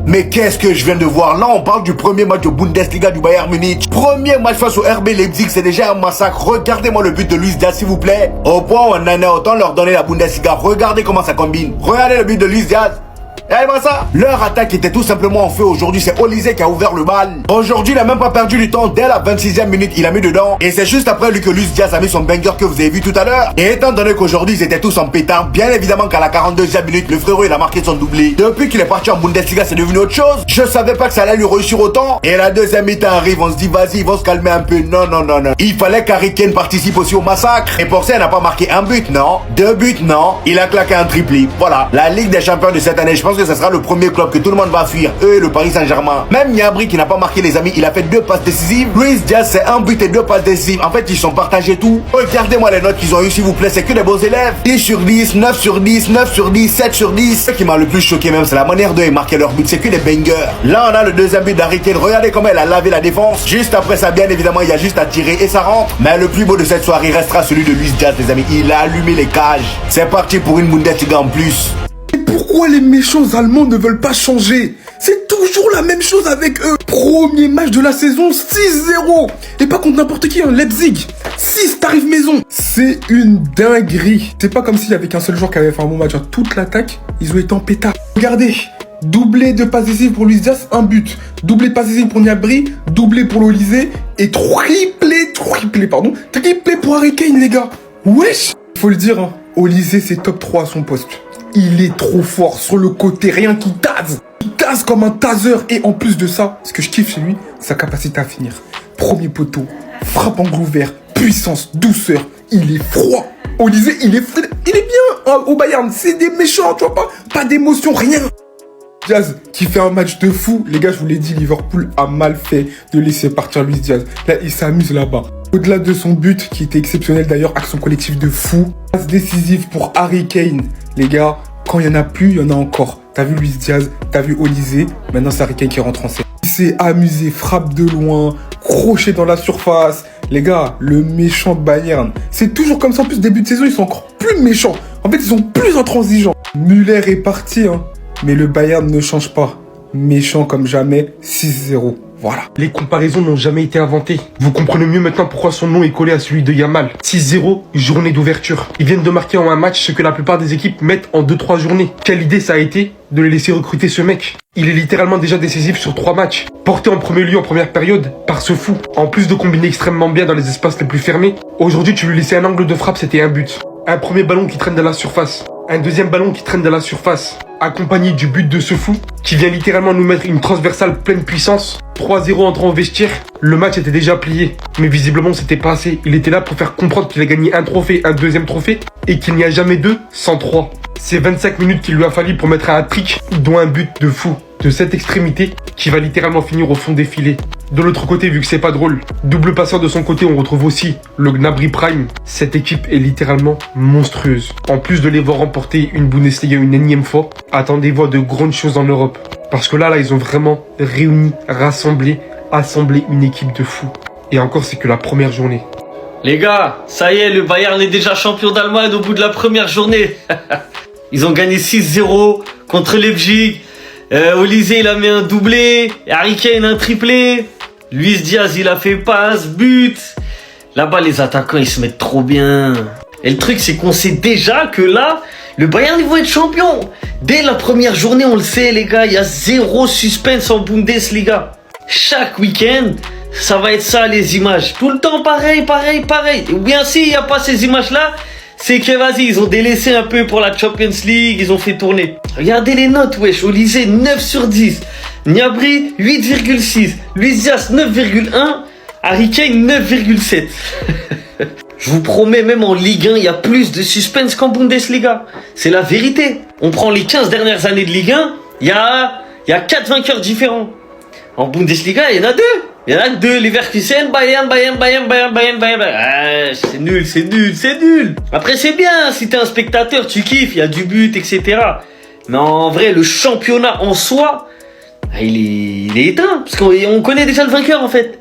Mais qu'est-ce que je viens de voir? Là, on parle du premier match de Bundesliga du Bayern Munich. Premier match face au RB Leipzig, c'est déjà un massacre. Regardez-moi le but de Luis Diaz, s'il vous plaît. Au point où on en a autant leur donner la Bundesliga. Regardez comment ça combine. Regardez le but de Luis Diaz. Regardez-moi ça. Leur attaque était tout simplement en feu aujourd'hui. C'est Olise qui a ouvert le bal. Aujourd'hui, il n'a même pas perdu du temps. Dès la 26e minute, il a mis dedans. Et c'est juste après lui que Luis Diaz a mis son banger que vous avez vu tout à l'heure. Et étant donné qu'aujourd'hui, ils étaient tous en pétard, bien évidemment qu'à la 42e minute, le frérot, il a marqué son doublé. Depuis qu'il est parti en Bundesliga, c'est devenu autre chose. Je savais pas que ça allait lui réussir autant. Et la deuxième mi-temps arrive. On se dit, vas-y, ils vont se calmer un peu. Non. Il fallait qu'Harry Kane participe aussi au massacre. Et pour ça, il n'a pas marqué un but, non. 2 buts, non. Il a claqué un triplé. Voilà. La Ligue des Champions de cette année, je pense que ce sera le premier club que tout le monde va fuir, eux et le Paris Saint-Germain. Même Gnabry qui n'a pas marqué, les amis, il a fait 2 passes décisives. Luis Diaz, c'est 1 but et 2 passes décisives. En fait, ils sont partagés tout. Regardez-moi les notes qu'ils ont eu, s'il vous plaît, c'est que des beaux élèves. 10 sur 10, 9 sur 10, 9 sur 10, 7 sur 10. Ce qui m'a le plus choqué même, c'est la manière dont ils marquaient leur but. C'est que des bangers. Là, on a le deuxième but d'Harry Kane. Regardez comment elle a lavé la défense. Juste après ça, bien évidemment, il y a juste à tirer et ça rentre. Mais le plus beau de cette soirée restera celui de Luis Diaz, les amis. Il a allumé les cages. C'est parti pour une Bundesliga en plus. Pourquoi les méchants allemands ne veulent pas changer? C'est toujours la même chose avec eux. Premier match de la saison, 6-0. Et pas contre n'importe qui, hein, Leipzig. 6, t'arrives maison. C'est une dinguerie. C'est pas comme s'il y avait qu'un seul joueur qui avait fait un bon match. Toute l'attaque, ils ont été en pétard. Regardez, doublé de passes décisives pour Luis Diaz, 1 but. Doublé de passes décisives pour Gnabry, doublé pour l'Olise et triplé pour Harry Kane, les gars. Wesh. Faut le dire, hein, Olise, c'est top 3 à son poste. Il est trop fort sur le côté, rien qui tase. Il tase comme un taser. Et en plus de ça, ce que je kiffe chez lui, sa capacité à finir. Premier poteau, frappe angle ouvert, puissance, douceur. Il est froid. Olise, il est bien au Bayern. C'est des méchants, tu vois pas d'émotion, rien. Diaz qui fait un match de fou. Les gars, je vous l'ai dit, Liverpool a mal fait de laisser partir Luis Diaz. Là, il s'amuse là-bas. Au-delà de son but, qui était exceptionnel d'ailleurs, action collective de fou. Passe décisive pour Harry Kane. Les gars, quand il y en a plus, il y en a encore. T'as vu Luis Diaz, t'as vu Olise, maintenant c'est Harry Kane qui rentre en scène. Il s'est amusé, frappe de loin, crochet dans la surface. Les gars, le méchant Bayern, c'est toujours comme ça. En plus, début de saison, ils sont encore plus méchants. En fait, ils sont plus intransigeants. Müller est parti, hein. Mais le Bayern ne change pas. Méchant comme jamais, 6-0. Voilà. Les comparaisons n'ont jamais été inventées. Vous comprenez mieux maintenant pourquoi son nom est collé à celui de Yamal. 6-0, journée d'ouverture. Ils viennent de marquer en un match ce que la plupart des équipes mettent en 2-3 journées. Quelle idée ça a été de les laisser recruter ce mec. Il est littéralement déjà décisif sur 3 matchs. Porté en premier lieu en première période par ce fou. En plus de combiner extrêmement bien dans les espaces les plus fermés, aujourd'hui tu lui laissais un angle de frappe, c'était un but. Un premier ballon qui traîne dans la surface. Un deuxième ballon qui traîne dans la surface. Accompagné du but de ce fou, qui vient littéralement nous mettre une transversale pleine puissance. 3-0 entrant au vestiaire, le match était déjà plié. Mais visiblement c'était pas assez. Il était là pour faire comprendre qu'il a gagné un trophée, un deuxième trophée, et qu'il n'y a jamais 2 sans 3. C'est 25 minutes qu'il lui a fallu pour mettre un hat-trick, dont un but de fou. De cette extrémité, qui va littéralement finir au fond des filets. De l'autre côté, vu que c'est pas drôle, double passeur de son côté, on retrouve aussi le Gnabry Prime. Cette équipe est littéralement monstrueuse. En plus de les voir remporter une Bundesliga une énième fois, attendez-vous à de grandes choses en Europe. Parce que là, ils ont vraiment réuni, rassemblé, assemblé une équipe de fous. Et encore, c'est que la première journée. Les gars, ça y est, le Bayern est déjà champion d'Allemagne au bout de la première journée. Ils ont gagné 6-0 contre Leipzig. Olise, il a mis un doublé. Harry Kane, un triplé. Luis Diaz, il a fait passe, but. Là-bas, les attaquants, ils se mettent trop bien. Et le truc, c'est qu'on sait déjà que là, le Bayern, ils vont être champions. Dès la première journée, on le sait, les gars, il y a 0 suspense en Bundesliga. Chaque week-end, ça va être ça, les images. Tout le temps, pareil. Ou bien, s'il n'y a pas ces images-là, c'est que vas-y, ils ont délaissé un peu pour la Champions League, ils ont fait tourner. Regardez les notes, wesh. Olise, 9 sur 10. Gnabry, 8,6. Luis Diaz, 9,1. Harry Kane, 9,7. Je vous promets, même en Ligue 1, il y a plus de suspense qu'en Bundesliga. C'est la vérité. On prend les 15 dernières années de Ligue 1, il y a 4 vainqueurs différents. En Bundesliga, il y en a 2. Il y en a 2, Leverkusen, Bayern. Ah, c'est nul. Après, c'est bien, si t'es un spectateur, tu kiffes, il y a du but, etc. Mais en vrai, le championnat en soi, il est éteint. Parce qu'on connaît déjà le vainqueur, en fait.